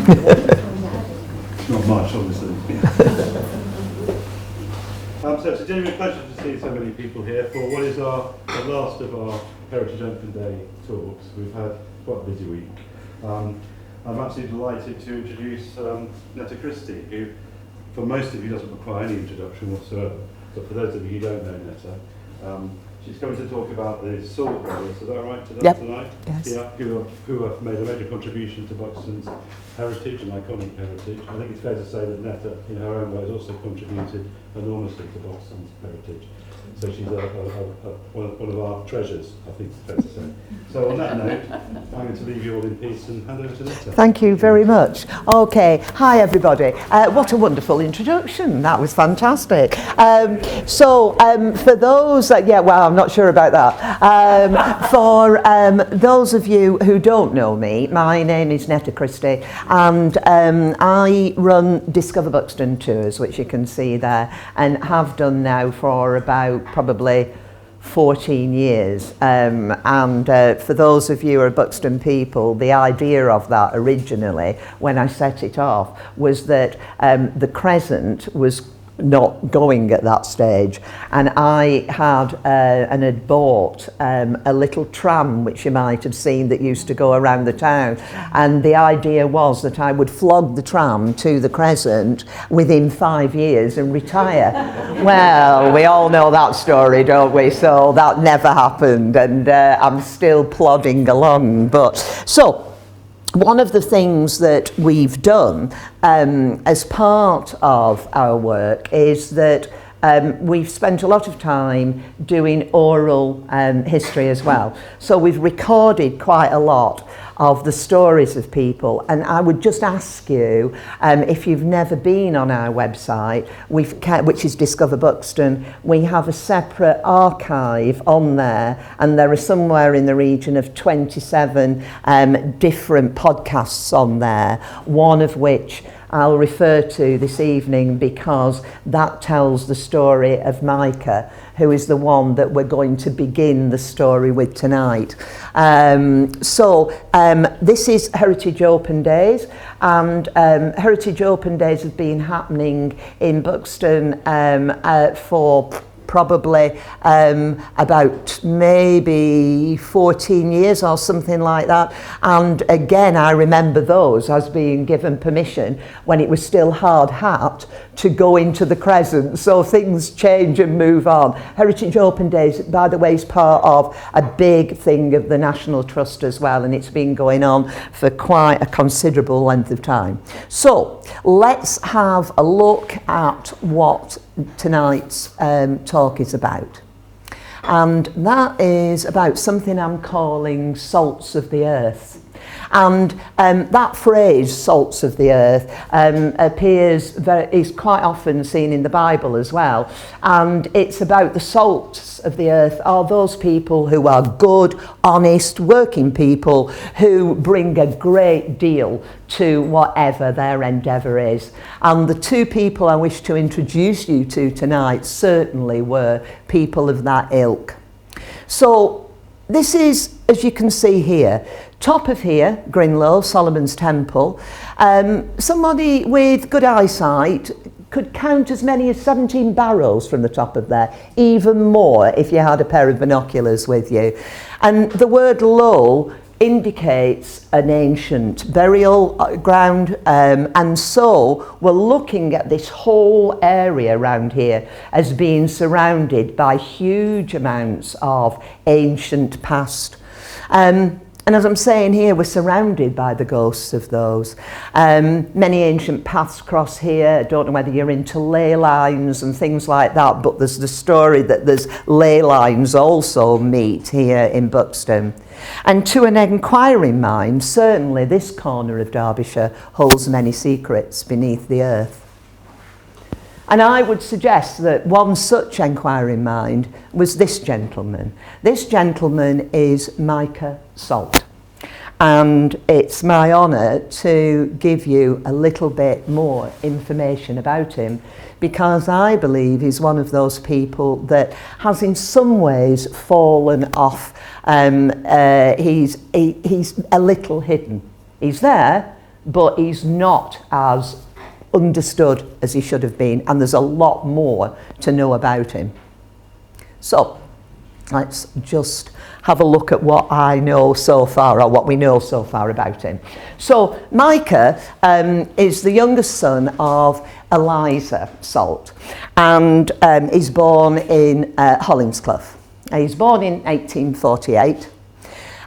Not much, obviously. So it's a genuine pleasure to see so many people here for what is the last of our Heritage Open Day talks. We've had quite a busy week. I'm absolutely delighted to introduce Netta Christie, who for most of you doesn't require any introduction whatsoever, but for those of you who don't know Netta, she's coming to talk about the Salt Brothers, is that right, tonight? Yes. Yeah, who have made a major contribution to Buxton's heritage, an iconic heritage. I think it's fair to say that Netta, in her own way, has also contributed enormously to Buxton's heritage. So she's one of our treasures, I think it's fair to say. So on that note, I'm going to leave you all in peace and hand over to Netta. Thank you very much. Okay, hi everybody. What a wonderful introduction. That was fantastic. For those, I'm not sure about that. For those of you who don't know me, my name is Netta Christie, and I run Discover Buxton tours, which you can see there, and have done now for about probably 14 years. For those of you who are Buxton people, the idea of that originally, when I set it off, was that the Crescent was not going at that stage, and I had and had bought a little tram, which you might have seen, that used to go around the town, and the idea was that I would flog the tram to the Crescent within 5 years and retire. Well, we all know that story, don't we? So that never happened, and I'm still plodding along. But so one of the things that we've done as part of our work is that we've spent a lot of time doing oral history as well. So we've recorded quite a lot of the stories of people, and I would just ask you, if you've never been on our website, which is Discover Buxton, we have a separate archive on there, and there are somewhere in the region of 27 different podcasts on there, one of which I'll refer to this evening because that tells the story of Micah, who is the one that we're going to begin the story with tonight. This is Heritage Open Days, and Heritage Open Days have been happening in Buxton for probably about maybe 14 years or something like that. And again, I remember those as being given permission when it was still hard hat to go into the Crescent. So things change and move on. Heritage Open Days, by the way, is part of a big thing of the National Trust as well, and it's been going on for quite a considerable length of time. So let's have a look at what tonight's talk is about. And that is about something I'm calling salts of the earth. And that phrase, salts of the earth, is quite often seen in the Bible as well. And it's about the salts of the earth are those people who are good, honest, working people who bring a great deal to whatever their endeavour is. And the two people I wish to introduce you to tonight certainly were people of that ilk. So this is, as you can see here, top of here, Grinlow, Solomon's Temple. Somebody with good eyesight could count as many as 17 barrows from the top of there, even more if you had a pair of binoculars with you. And the word low indicates an ancient burial ground, and so we're looking at this whole area around here as being surrounded by huge amounts of ancient past. And as I'm saying here, we're surrounded by the ghosts of those. Many ancient paths cross here. I don't know whether you're into ley lines and things like that, but there's the story that there's ley lines also meet here in Buxton. And to an enquiring mind, certainly this corner of Derbyshire holds many secrets beneath the earth. And I would suggest that one such enquiring mind was this gentleman. This gentleman is Micah Salt. And it's my honour to give you a little bit more information about him, because I believe he's one of those people that has in some ways fallen off. He's a little hidden. He's there, but he's not as understood as he should have been, and there's a lot more to know about him. So let's just have a look at what I know so far, or what we know so far about him. So Micah is the youngest son of Eliza Salt, and he's born in Hollinsclough. He's born in 1848,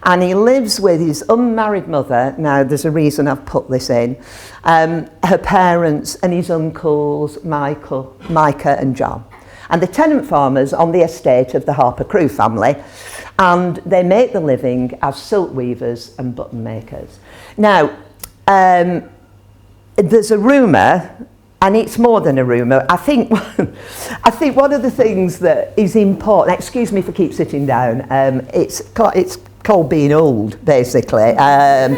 and he lives with his unmarried mother. Now, there's a reason I've put this in. Her parents and his uncles, Micah and John. And the tenant farmers on the estate of the Harper Crewe family, and they make the living as silk weavers and button makers. Now, there's a rumour, and it's more than a rumour. I think one of the things that is important, excuse me if I keep sitting down, it's called being old, basically. But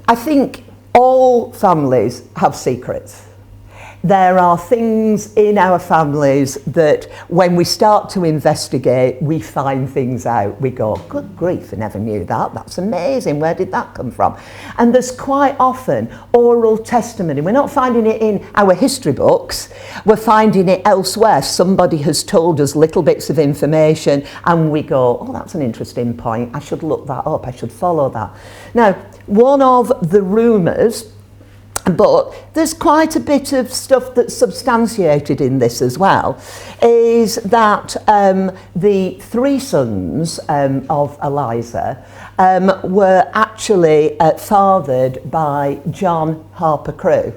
I think all families have secrets. There are things in our families that when we start to investigate, we find things out. We go, good grief, I never knew that. That's amazing. Where did that come from? And there's quite often oral testimony. We're not finding it in our history books. We're finding it elsewhere. Somebody has told us little bits of information and we go, oh, that's an interesting point. I should look that up. I should follow that. Now, one of the rumours, but there's quite a bit of stuff that's substantiated in this as well, is that the three sons of Eliza were actually fathered by John Harper Crewe.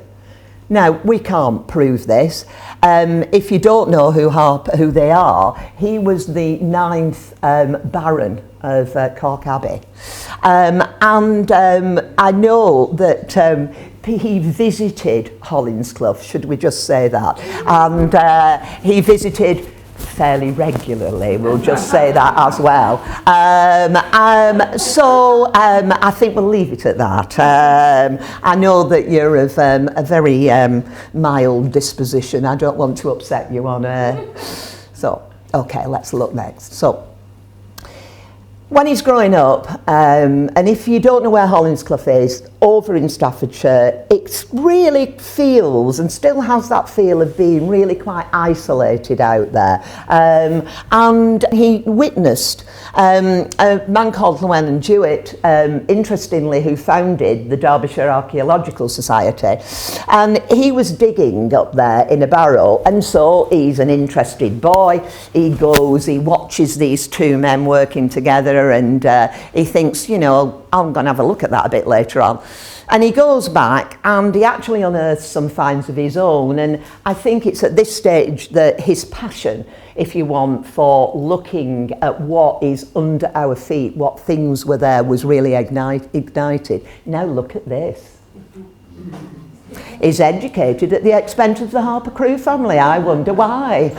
Now, we can't prove this. If you don't know who they are, he was the 9th Baron of Cork Abbey. And I know that he visited Hollinsclough, should we just say that? And he visited fairly regularly, we'll just say that as well. So I think we'll leave it at that. I know that you're of a very mild disposition. I don't want to upset you on so, okay, let's look next. So, when he's growing up, and if you don't know where Hollinsclough is, over in Staffordshire, it really feels and still has that feel of being really quite isolated out there. And he witnessed a man called Llewellyn Jewett, interestingly, who founded the Derbyshire Archaeological Society. And he was digging up there in a barrow, and so he's an interested boy. He goes, he watches these two men working together, and he thinks, you know, I'm going to have a look at that a bit later on. And he goes back and he actually unearths some finds of his own, and I think it's at this stage that his passion, if you want, for looking at what is under our feet, what things were there, was really ignited. Now look at this. Is educated at the expense of the Harper Crewe family. I wonder why.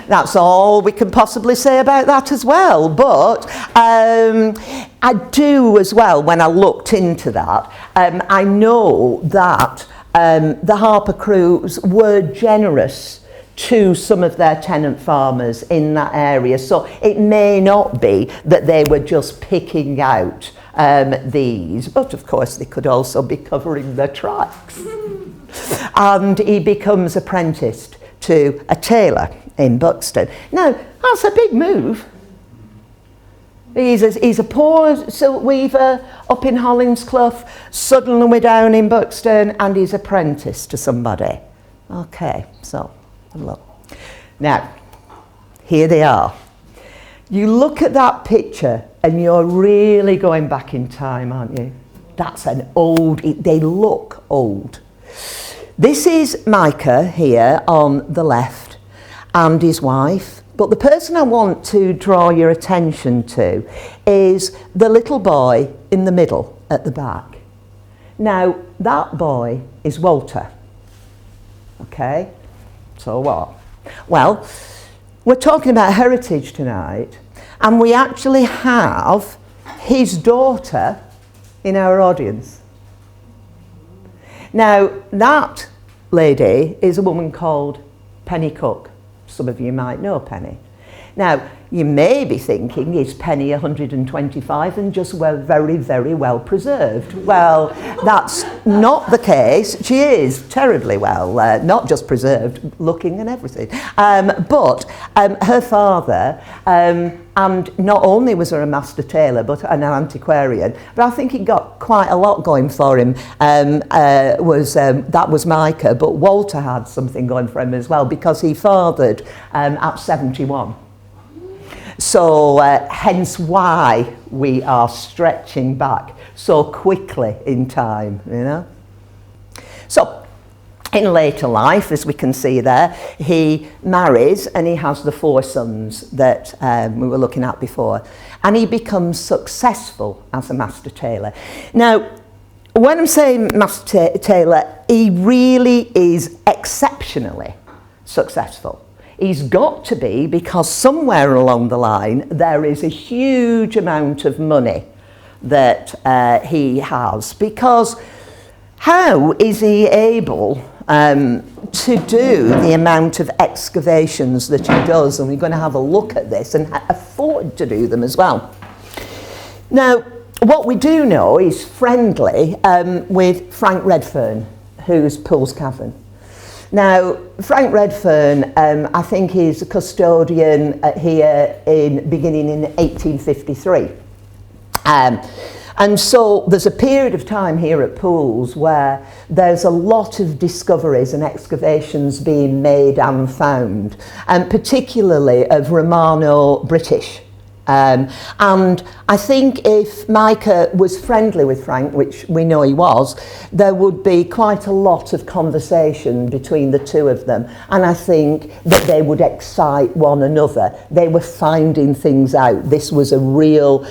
That's all we can possibly say about that as well. But I do as well, when I looked into that, I know that the Harper Crews were generous to some of their tenant farmers in that area. So it may not be that they were just picking out these, but of course they could also be covering their tracks. And he becomes apprenticed to a tailor in Buxton. Now, that's a big move. He's a poor silk weaver up in Hollinsclough, suddenly we're down in Buxton, and he's apprenticed to somebody. Okay, so look. Now, here they are. You look at that picture and you're really going back in time, aren't you? That's an old, they look old. This is Micah here on the left and his wife. But the person I want to draw your attention to is the little boy in the middle at the back. Now, that boy is Walter. Okay? So what? Well, we're talking about heritage tonight, and we actually have his daughter in our audience. Now, that lady is a woman called Penny Cook. Some of you might know Penny. Now, you may be thinking, is Penny 125 and just very, very well preserved? Well, that's not the case. She is terribly well, not just preserved, looking and everything. But her father, and not only was he a master tailor, but an antiquarian, but I think he got quite a lot going for him. That was Micah, but Walter had something going for him as well, because he fathered at 71. So hence why we are stretching back so quickly in time, you know. So in later life, as we can see there, he marries and he has the 4 sons that we were looking at before, and he becomes successful as a master tailor. Now, when I'm saying master tailor, he really is exceptionally successful. He's got to be, because somewhere along the line there is a huge amount of money that he has, because how is he able to do the amount of excavations that he does? And we're going to have a look at this, and afford to do them as well. Now, what we do know is friendly with Frank Redfern, who's Poole's Cavern. Now, Frank Redfern, I think he's a custodian here beginning in 1853. And so there's a period of time here at Poole's where there's a lot of discoveries and excavations being made and found, and particularly of Romano-British. And I think if Micah was friendly with Frank, which we know he was, there would be quite a lot of conversation between the two of them. And I think that they would excite one another. They were finding things out. This was a real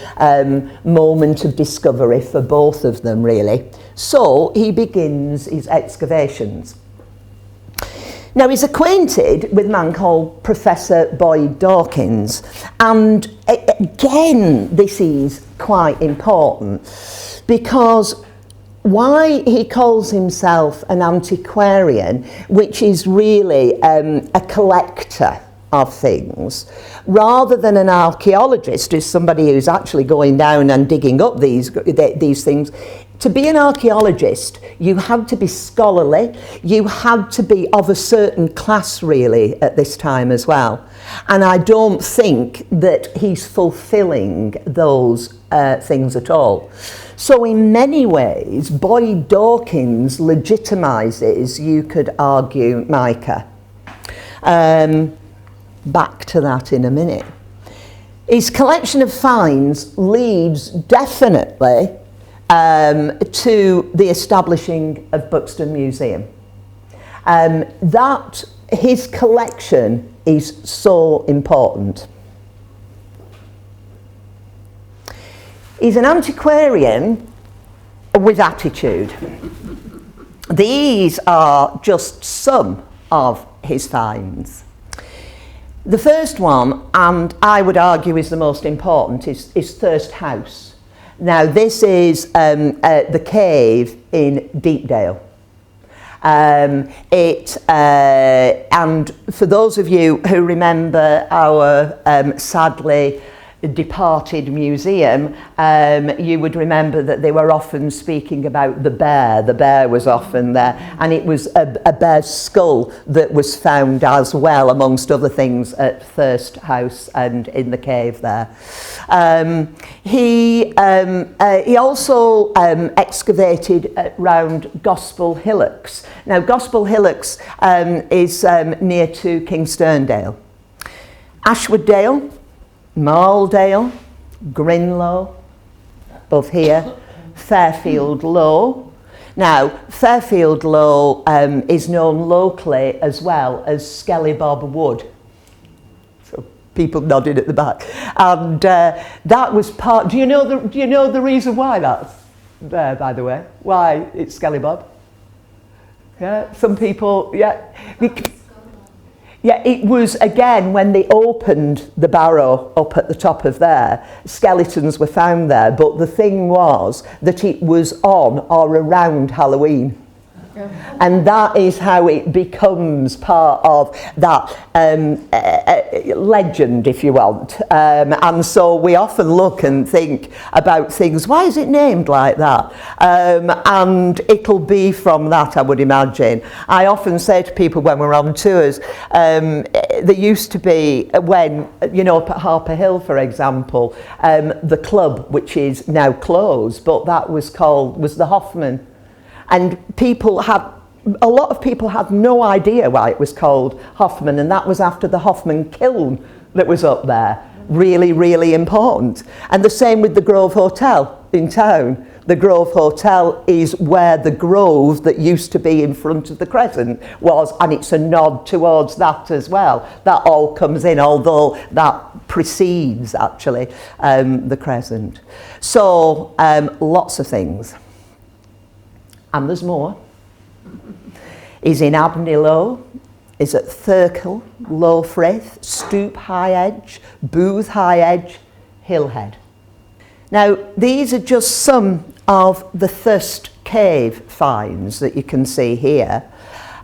moment of discovery for both of them, really. So he begins his excavations. Now, he's acquainted with a man called Professor Boyd Dawkins, and again, this is quite important, because why he calls himself an antiquarian, which is really a collector of things, rather than an archaeologist, who's somebody who's actually going down and digging up these things. To be an archaeologist, you had to be scholarly, you had to be of a certain class really at this time as well. And I don't think that he's fulfilling those things at all. So in many ways, Boyd Dawkins legitimises, you could argue, Micah. Back to that in a minute. His collection of finds leads definitely to the establishing of Buxton Museum. That his collection is so important. He's an antiquarian with attitude. These are just some of his finds. The first one, and I would argue is the most important, is Thirst House. Now, this is the cave in Deepdale. And for those of you who remember our sadly departed museum, you would remember that they were often speaking about the bear. The bear was often there, and it was a bear's skull that was found as well, amongst other things, at Thirst House and in the cave there. He also excavated round Gospel Hillocks. Now, Gospel Hillocks is near to Kingsterndale. Ashwooddale, Marldale, Grinlow, both here, Fairfield Low. Now, Fairfield Low is known locally as well as Skellybob Wood. So people nodding at the back. And that was part. Do you know the reason why that's there? By the way, why it's Skellybob? Yeah, some people. Yeah. Yeah, it was, again, when they opened the barrow up at the top of there, skeletons were found there, but the thing was that it was on or around Halloween. And that is how it becomes part of that legend, if you want. And so we often look and think about things, why is it named like that? And it'll be from that, I would imagine. I often say to people when we're on tours, there used to be, when, you know, up at Harper Hill, for example, the club, which is now closed, but that was the Hoffman. And a lot of people had no idea why it was called Hoffman, and that was after the Hoffman kiln that was up there. Really, really important. And the same with the Grove Hotel in town. The Grove Hotel is where the grove that used to be in front of the Crescent was, and it's a nod towards that as well. That all comes in, although that precedes, actually, the Crescent. So, lots of things. And there's more. Is in Abney Low, is at Thurkill, Low Frith, Stoop High Edge, Booth High Edge, Hillhead. Now, these are just some of the Thirst Cave finds that you can see here.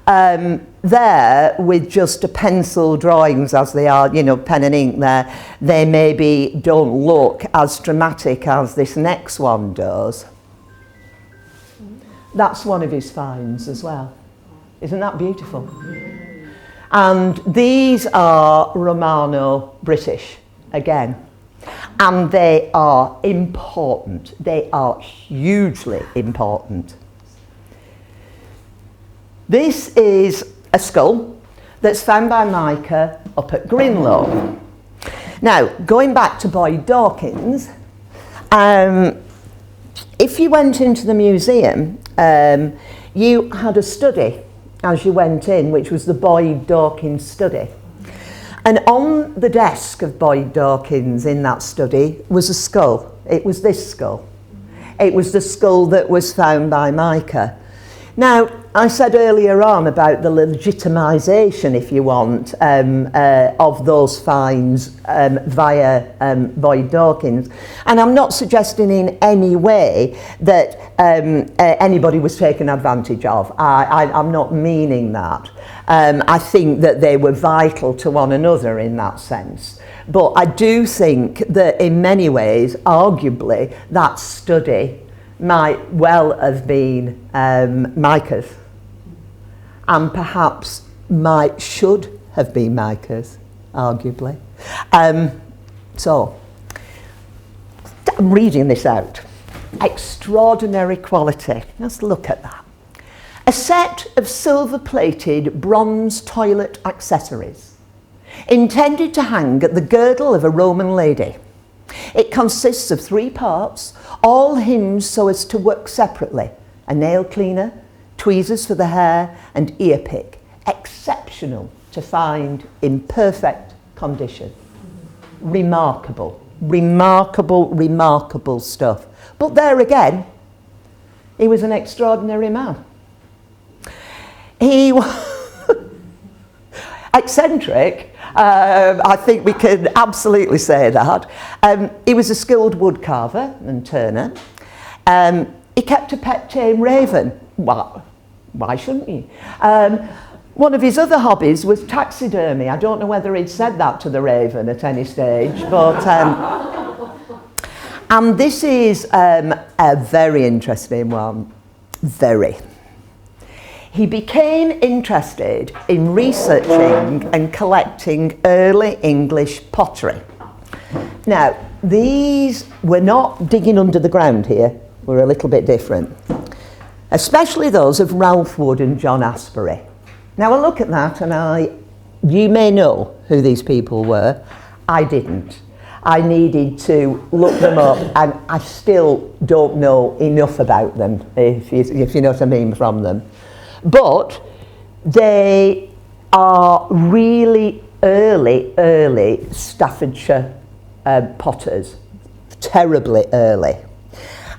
There, with just a pencil drawings as they are, you know, pen and ink there, they maybe don't look as dramatic as this next one does. That's one of his finds as well. Isn't that beautiful? And these are Romano-British, again. And they are important. They are hugely important. This is a skull that's found by Micah up at Grinlow. Now, going back to Boyd Dawkins, if you went into the museum, you had a study as you went in, which was the Boyd Dawkins study. And on the desk of Boyd Dawkins in that study was a skull. It was this skull. It was the skull that was found by Micah. Now, I said earlier on about the legitimisation, if you want, of those finds via Boyd Dawkins. And I'm not suggesting in any way that anybody was taken advantage of. I'm not meaning that. I think that they were vital to one another in that sense. But I do think that in many ways, arguably, that study might well have been Micah's, and perhaps should have been Micah's, arguably. So, I'm reading this out. Extraordinary quality. Let's look at that. A set of silver-plated bronze toilet accessories, intended to hang at the girdle of a Roman lady. It consists of 3 parts, all hinged so as to work separately. A nail cleaner, tweezers for the hair, and ear pick. Exceptional to find in perfect condition. Remarkable, remarkable, remarkable stuff. But there again, he was an extraordinary man. He was eccentric. I think we can absolutely say that. He was a skilled wood carver and turner. He kept a pet tame raven. Well, why shouldn't he? One of his other hobbies was taxidermy. I don't know whether he'd said that to the raven at any stage, but and this is a very interesting one. Very. He became interested in researching and collecting early English pottery. Now, these were not digging under the ground here, were a little bit different. Especially those of Ralph Wood and John Asbury. Now I look at that and you may know who these people were. I didn't. I needed to look them up, and I still don't know enough about them, if you know what I mean, from them. But they are really early Staffordshire potters, terribly early.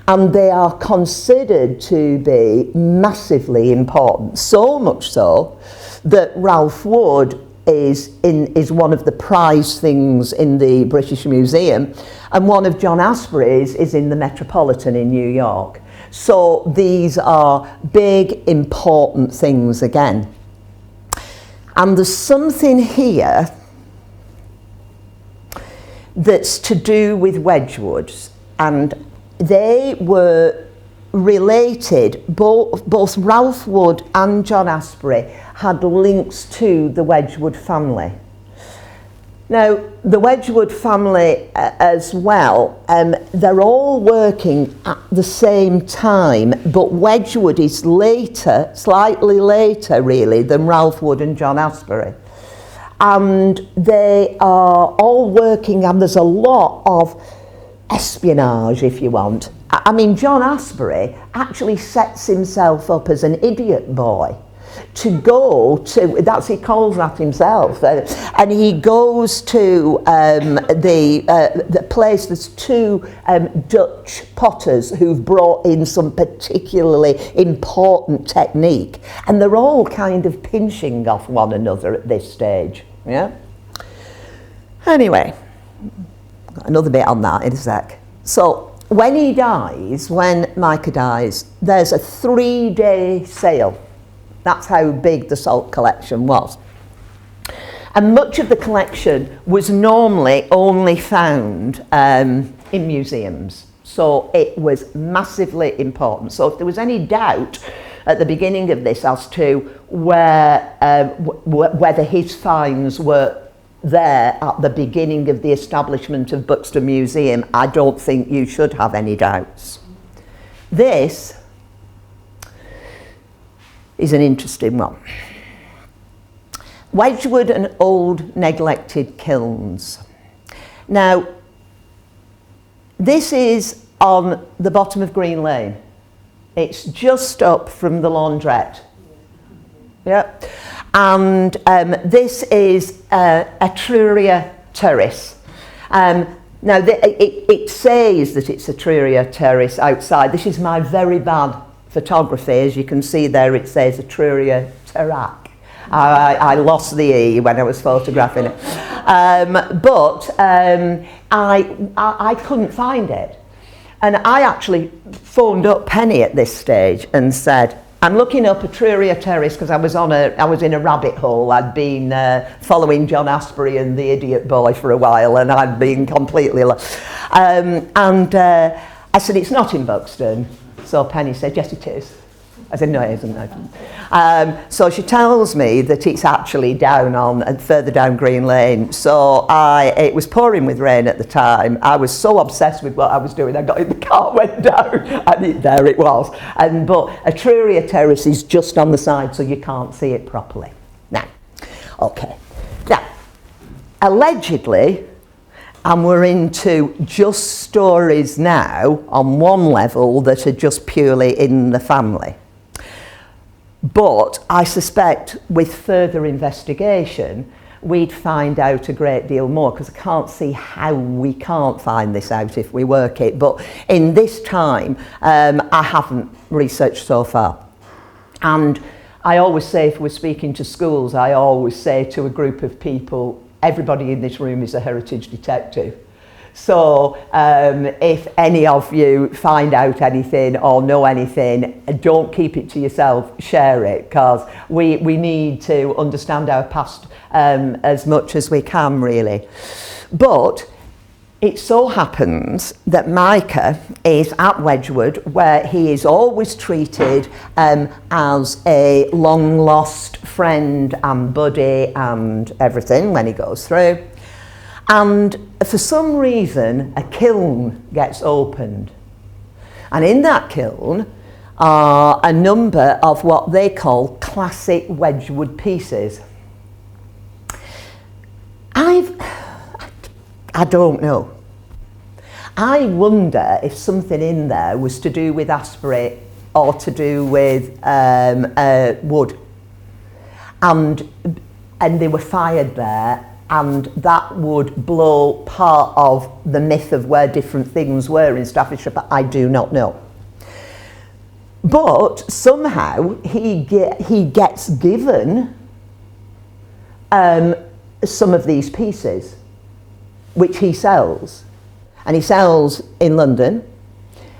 And they are considered to be massively important, so much so that Ralph Wood is one of the prized things in the British Museum, and one of John Asbury's is in the Metropolitan in New York. So these are big, important things again. And there's something here that's to do with Wedgwoods, and they were related, both Ralph Wood and John Asbury had links to the Wedgwood family. Now, the Wedgwood family as well, they're all working at the same time, but Wedgwood is later, slightly later really, than Ralph Wood and John Asbury. And they are all working, and there's a lot of espionage, if you want. I mean, John Asbury actually sets himself up as an idiot boy to go to, that's he calls that himself, and he goes to the place. There's two Dutch potters who've brought in some particularly important technique, and they're all kind of pinching off one another at this stage. Yeah. Anyway, another bit on that in a sec. So when he dies, when Micah dies, there's a 3-day sale. That's how big the salt collection was. And much of the collection was normally only found in museums. So it was massively important. So if there was any doubt at the beginning of this as to whether his finds were there at the beginning of the establishment of Buxton Museum, I don't think you should have any doubts. This is an interesting one. Wedgwood and old neglected kilns. Now, this is on the bottom of Green Lane. It's just up from the laundrette. Yeah. And this is Etruria Terrace. Now, it says that it's Etruria Terrace outside. This is my very bad photography. As you can see there, it says Etruria Terrace. I lost the E when I was photographing it. But I couldn't find it. And I actually phoned up Penny at this stage and said, I'm looking up Etruria Terrace because I was in a rabbit hole. I'd been following John Asbury and the Idiot Boy for a while, and I'd been completely lost. I said, it's not in Buxton. So Penny said, yes, it is. I said, no, it isn't. So she tells me that it's actually further down Green Lane. So it was pouring with rain at the time. I was so obsessed with what I was doing, I got in the car, went down, and there it was. But Etruria Terrace is just on the side, so you can't see it properly. Now, allegedly, and we're into just stories now on one level that are just purely in the family. But I suspect with further investigation, we'd find out a great deal more, because I can't see how we can't find this out if we work it. But in this time, I haven't researched so far. And I always say, if we're speaking to schools, I always say to a group of people, everybody in this room is a heritage detective. So if any of you find out anything or know anything, don't keep it to yourself, share it, because we need to understand our past as much as we can, really. But it so happens that Micah is at Wedgwood, where he is always treated as a long lost friend and buddy and everything when he goes through. And for some reason, a kiln gets opened. And in that kiln are a number of what they call classic Wedgwood pieces. I don't know. I wonder if something in there was to do with Asbury or to do with Wood. And they were fired there, and that would blow part of the myth of where different things were in Staffordshire, but I do not know. But somehow he gets given some of these pieces, which he sells. And he sells in London,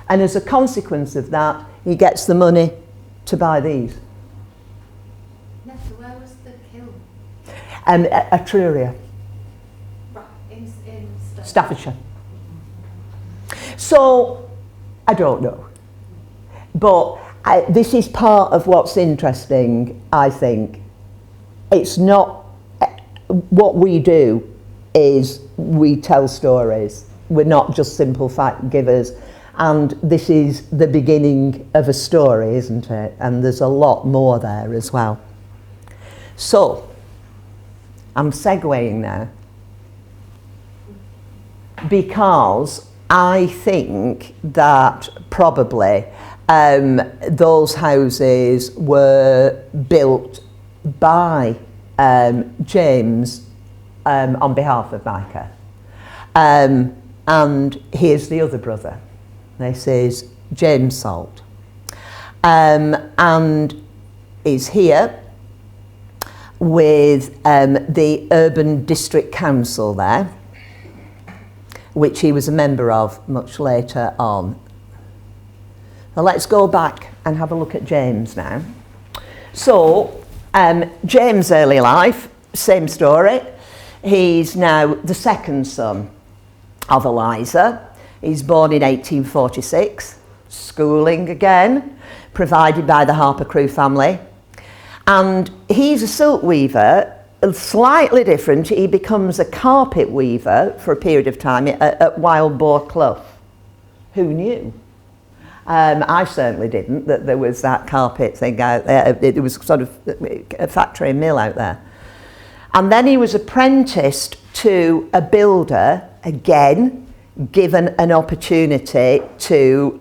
And as a consequence of that, he gets the money to buy these. Netta, where was the kiln? Etruria, Right, in Staffordshire. So, I don't know. But this is part of what's interesting, I think. It's not, what we do is we tell stories. We're not just simple fact givers. And this is the beginning of a story, isn't it? And there's a lot more there as well. So, I'm segueing now, because I think that probably those houses were built by James on behalf of Micah. And here's the other brother. This is James Salt. And is here with the Urban District Council there, which he was a member of much later on. Now let's go back and have a look at James now. So, James' early life, same story. He's now the second son of Eliza. He's born in 1846, schooling again, provided by the Harper Crewe family. And he's a silk weaver, slightly different. He becomes a carpet weaver for a period of time at Wild Boar Clough. Who knew? I certainly didn't, that there was that carpet thing out there. It was sort of a factory and mill out there. And then he was apprenticed to a builder, again, given an opportunity to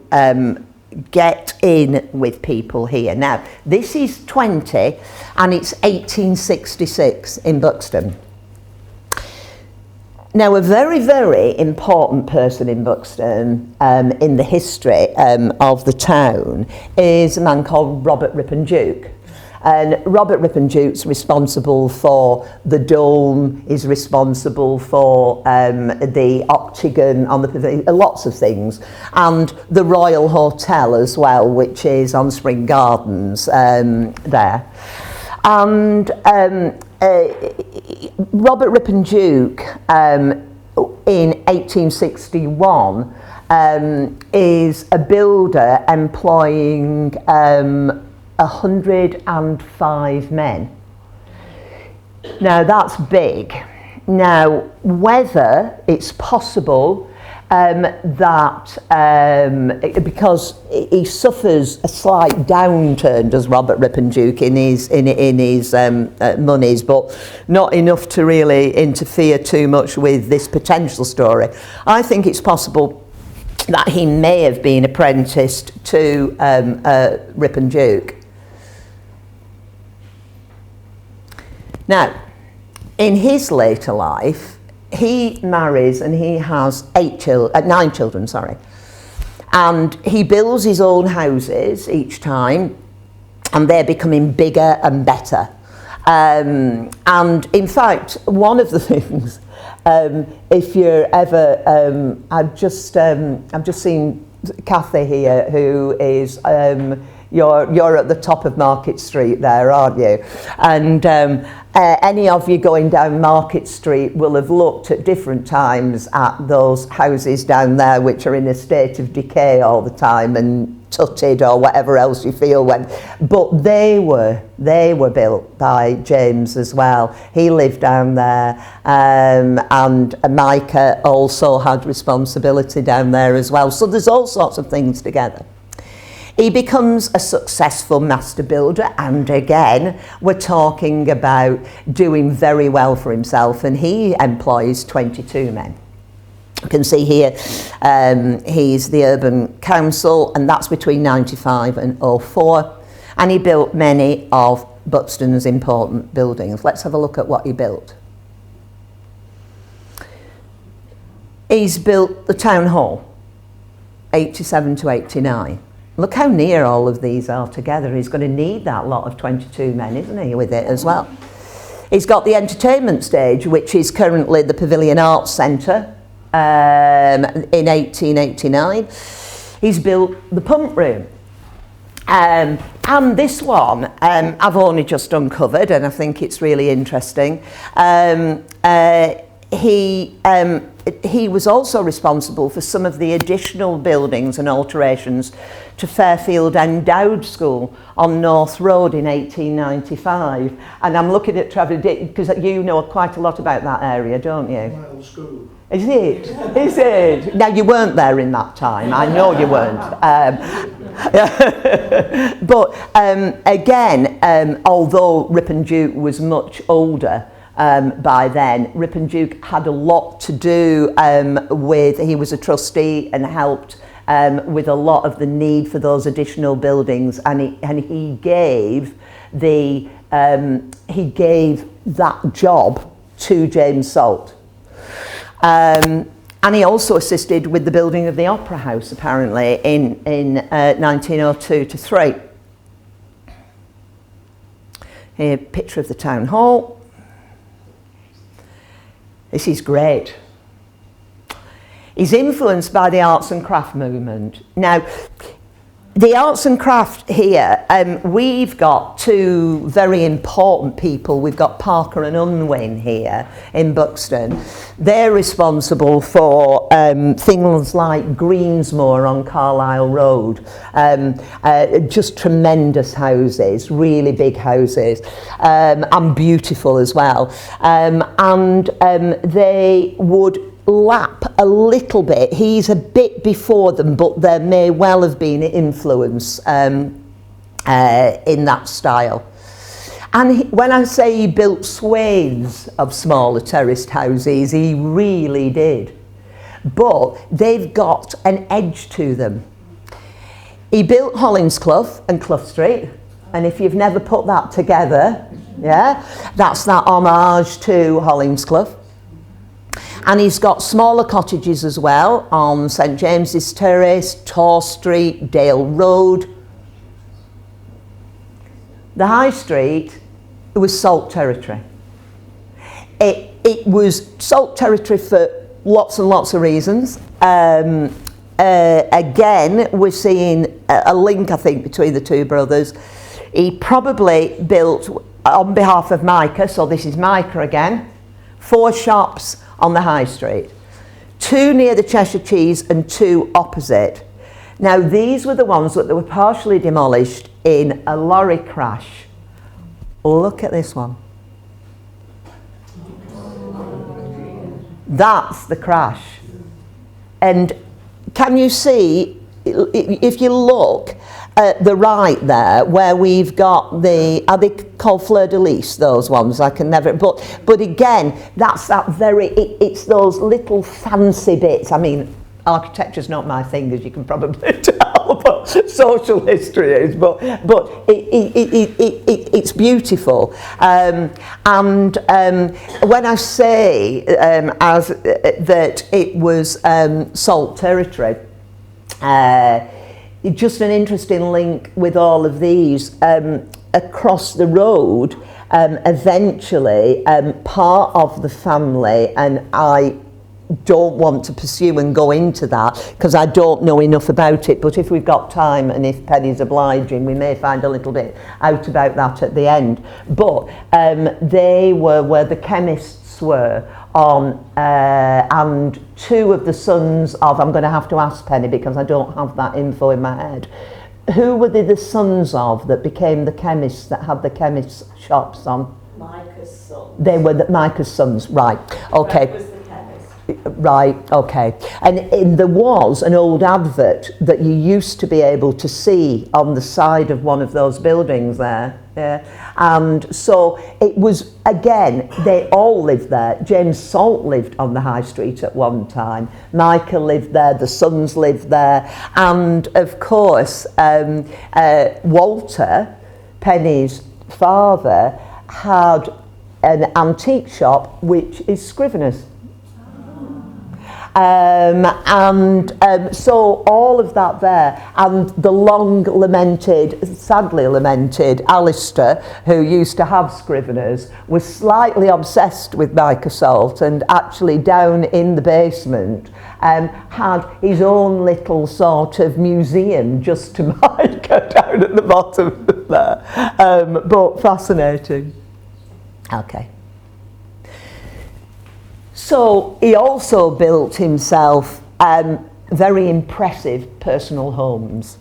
get in with people here. Now, this is 20 and it's 1866 in Buxton. Now, a very, very important person in Buxton in the history of the town is a man called Robert Ripon Duke. And Robert Ripon Duke's responsible for the dome, is responsible for the octagon on the pavilion, lots of things, and the Royal Hotel as well, which is on Spring Gardens there. And Robert Ripon Duke in 1861 is a builder employing 105 men. Now that's big. Now whether it's possible that because he suffers a slight downturn, does Robert Ripon Duke, in his monies, but not enough to really interfere too much with this potential story. I think it's possible that he may have been apprenticed to Ripon Duke. Now, in his later life, he marries and he has 9 children, and he builds his own houses each time, and they're becoming bigger and better. And in fact, one of the things, if you're ever, I've just seen Kathy here, who is you're at the top of Market Street there, aren't you? And any of you going down Market Street will have looked at different times at those houses down there, which are in a state of decay all the time and tutted or whatever else you feel when. But they were built by James as well. He lived down there, and Micah also had responsibility down there as well. So there's all sorts of things together. He becomes a successful master builder, and again, we're talking about doing very well for himself, and he employs 22 men. You can see here, he's the Urban Council, and that's between 95 and 04, and he built many of Buxton's important buildings. Let's have a look at what he built. He's built the Town Hall, 87 to 89. Look how near all of these are together. He's going to need that lot of 22 men, isn't he, with it as well. He's got the entertainment stage, which is currently the Pavilion Arts Centre in 1889. he's built the pump room. And this one I've only just uncovered, and I think it's really interesting. He was also responsible for some of the additional buildings and alterations to Fairfield Endowed School on North Road in 1895. And I'm looking at Trevor, because you know quite a lot about that area, don't you? My old school. Is it? Is it? Now, you weren't there in that time. I know you weren't. But again, although Ripon Duke was much older, by then, Ripon Duke had a lot to do with, he was a trustee and helped with a lot of the need for those additional buildings, and he gave that job to James Salt. And he also assisted with the building of the Opera House, apparently, in 1902 to 3. Here, picture of the town hall. This is great. He's influenced by the arts and craft movement. Now, the arts and craft here, we've got two very important people. We've got Parker and Unwin here in Buxton. They're responsible for things like Greensmoor on Carlisle Road. Just tremendous houses, really big houses, and beautiful as well. And they would lap a little bit. He's a bit before them, but there may well have been influence in that style. And when I say he built swathes of smaller terraced houses, he really did. But they've got an edge to them. He built Hollingsclough and Clough Street, and if you've never put that together, yeah, that's that homage to Hollingsclough. And he's got smaller cottages as well on St James's Terrace, Tor Street, Dale Road. The High Street was Salt territory. It was Salt territory for lots and lots of reasons. Again, we're seeing a link, I think, between the two brothers. He probably built, on behalf of Micah, so this is Micah again, 4 shops on the High Street, 2 near the Cheshire Cheese and 2 opposite. Now, these were the ones that were partially demolished in a lorry crash. Look at this one. That's the crash. And can you see, if you look at the right there, where we've got the, are they called fleur-de-lis, those ones? I can never, but again, that's that very, it's those little fancy bits. I mean, architecture's not my thing, as you can probably tell, but social history is, but it's beautiful. And when I say that it was Salt territory, just an interesting link with all of these. Across the road, eventually, part of the family, and I don't want to pursue and go into that because I don't know enough about it, but if we've got time and if Penny's obliging, we may find a little bit out about that at the end. But they were where the chemists were on, and 2 of the sons of, I'm going to have to ask Penny because I don't have that info in my head. Who were they the sons of that became the chemists, that had the chemists' shops on? Micah's sons. They were Micah's sons, right, okay. Fred was the chemist. Right, okay. And there was an old advert that you used to be able to see on the side of one of those buildings there. Yeah. And so it was, again, they all lived there. James Salt lived on the High Street at one time. Micah lived there, the sons lived there. And of course, Walter, Penny's father, had an antique shop, which is Scriveners. So all of that there, and the sadly lamented Alistair, who used to have Scriveners, was slightly obsessed with Micah Salt, and actually down in the basement had his own little sort of museum just to Micah down at the bottom there. But fascinating. Okay. So he also built himself very impressive personal homes.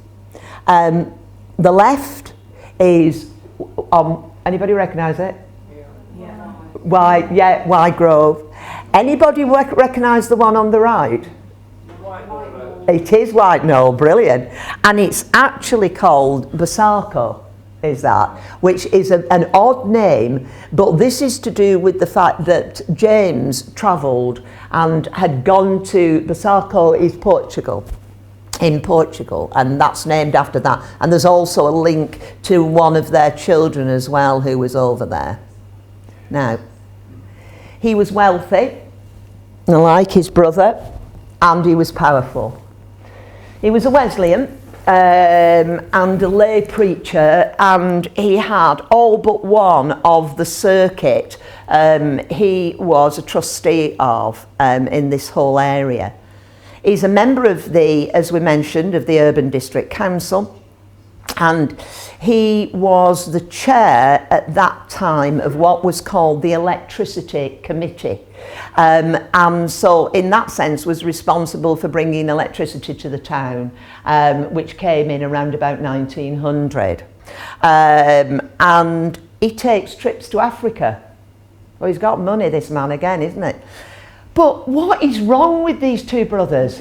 The left is, anybody recognise it? Yeah. Wye Grove. Anybody recognise the one on the right? It is White Knoll, brilliant. And it's actually called Basarco, is that, which is an odd name, but this is to do with the fact that James travelled and had gone to Basarco is Portugal, in Portugal, and that's named after that. And there's also a link to one of their children as well who was over there. Now, he was wealthy, like his brother, and he was powerful. He was a Wesleyan and a lay preacher, and he had all but one of the circuit he was a trustee of in this whole area. He's a member of the, as we mentioned, of the Urban District Council, and he was the chair at that time of what was called the Electricity Committee. And so in that sense was responsible for bringing electricity to the town, which came in around about 1900. And he takes trips to Africa. Well, he's got money, this man, again, isn't it? But what is wrong with these two brothers?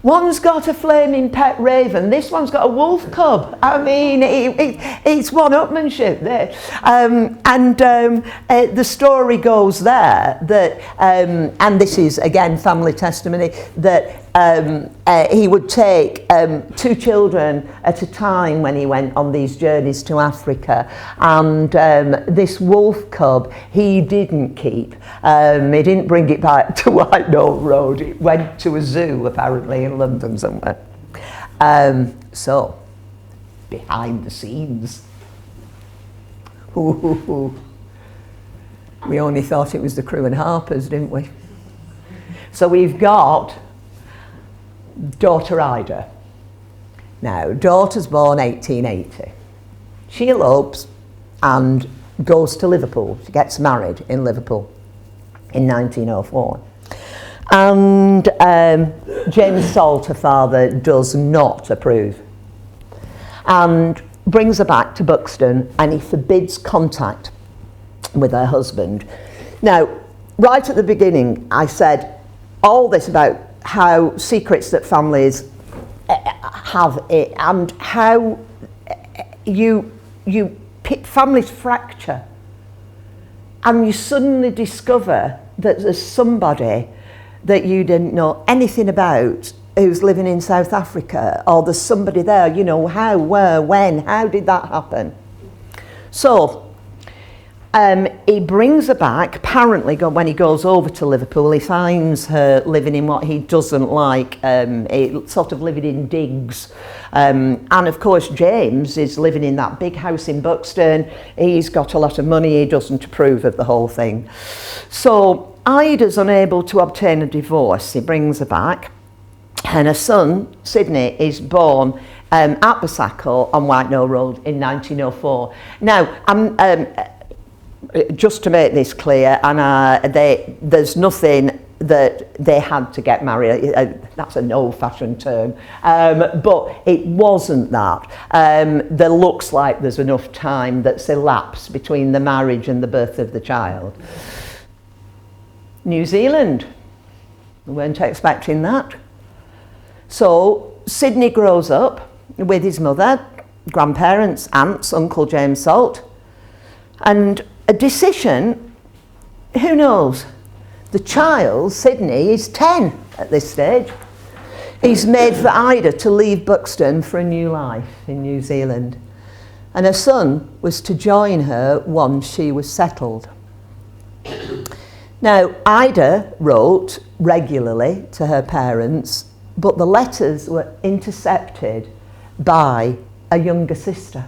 One's got a flaming pet raven, this one's got a wolf cub. I mean, it's one-upmanship there. The story goes there that, and this is again family testimony, that he would take 2 children at a time when he went on these journeys to Africa, and this wolf cub he didn't keep. He didn't bring it back to White Knoll Road. It went to a zoo apparently in London somewhere. So, behind the scenes. Ooh. We only thought it was the Crew and Harpers, didn't we? So we've got daughter Ida. Now, daughter's born 1880. She elopes and goes to Liverpool. She gets married in Liverpool in 1904. And James Salt, her father, does not approve and brings her back to Buxton, and he forbids contact with her husband. Now, right at the beginning, I said all this about how secrets that families have it, and how families fracture, and you suddenly discover that there's somebody that you didn't know anything about who's living in South Africa, or there's somebody there, you know, how, where, when, how did that happen? So he brings her back. Apparently when he goes over to Liverpool, he finds her living in what he doesn't like, sort of living in digs. And of course James is living in that big house in Buxton. He's got a lot of money, he doesn't approve of the whole thing. So Ida's unable to obtain a divorce. He brings her back, and her son, Sydney, is born at Basarco on White Knoll Road in 1904. Now, just to make this clear, and there's nothing that they had to get married. That's an old-fashioned term, but it wasn't that. There looks like there's enough time that's elapsed between the marriage and the birth of the child. New Zealand, we weren't expecting that. So Sydney grows up with his mother, grandparents, aunts, Uncle James Salt, and a decision, who knows? The child, Sydney, is 10 at this stage. He's made for Ida to leave Buxton for a new life in New Zealand. And her son was to join her once she was settled. Now, Ida wrote regularly to her parents, but the letters were intercepted by a younger sister.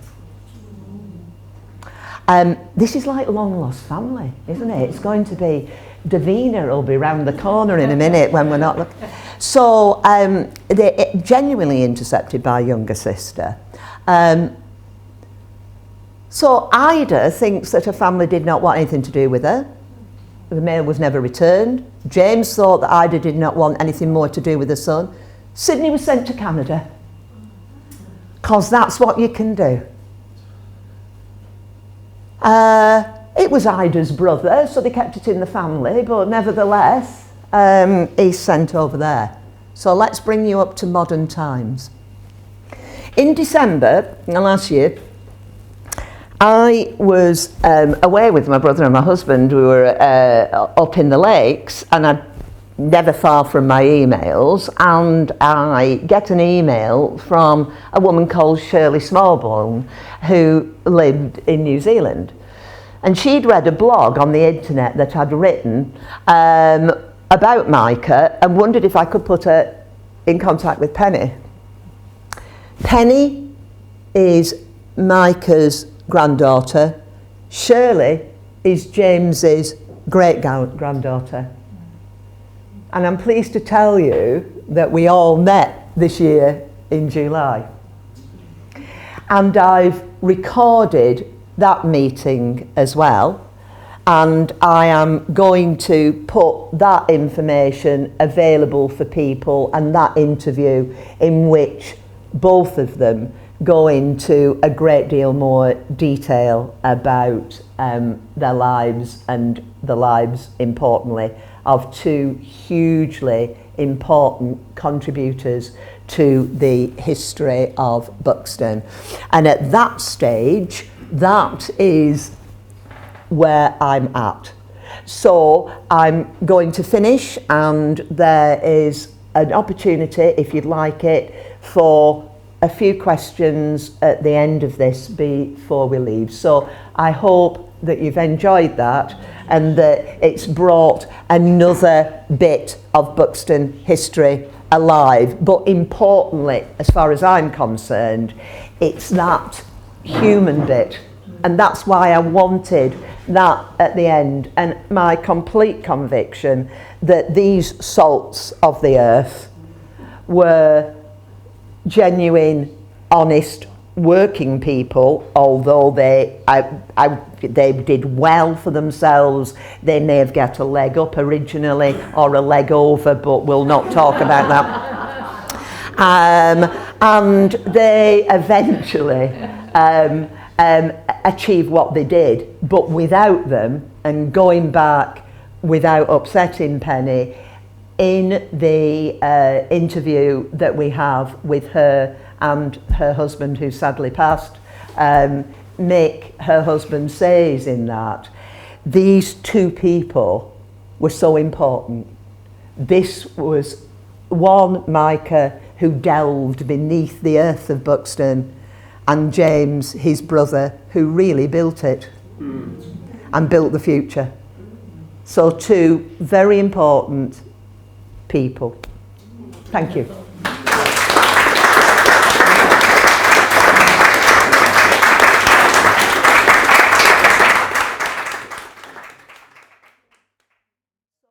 This is like long lost family, isn't it? It's going to be, Davina will be round the corner in a minute when we're not looking. So they're genuinely intercepted by a younger sister. So Ida thinks that her family did not want anything to do with her. The mail was never returned. James thought that Ida did not want anything more to do with her son. Sydney was sent to Canada, because that's what you can do. It was Ida's brother, so they kept it in the family, but nevertheless, he's sent over there. So let's bring you up to modern times. In December last year, I was away with my brother and my husband. We were up in the lakes, and I'm never far from my emails, and I get an email from a woman called Shirley Smallbone, who lived in New Zealand. And she'd read a blog on the internet that I'd written about Micah and wondered if I could put her in contact with Penny. Penny is Micah's granddaughter. Shirley is James's great-granddaughter. And I'm pleased to tell you that we all met this year in July. And I've recorded that meeting as well, and I am going to put that information available for people, and that interview in which both of them go into a great deal more detail about their lives and the lives, importantly, of two hugely important contributors to the history of Buxton. And at that stage, that is where I'm at. So I'm going to finish, and there is an opportunity, if you'd like it, for a few questions at the end of this before we leave. So I hope that you've enjoyed that and that it's brought another bit of Buxton history alive. But importantly, as far as I'm concerned, it's that human bit. And that's why I wanted that at the end, and my complete conviction that these salts of the earth were genuine, honest, working people, although they did well for themselves. They may have got a leg up originally or a leg over, but we'll not talk about that. And they eventually achieve what they did, but without them, and going back without upsetting Penny, in the interview that we have with her and her husband, who sadly passed, Mick, her husband, says in that, these two people were so important. This was one, Micah, who delved beneath the earth of Buxton, and James, his brother, who really built it and built the future. So two very important people. Thank you.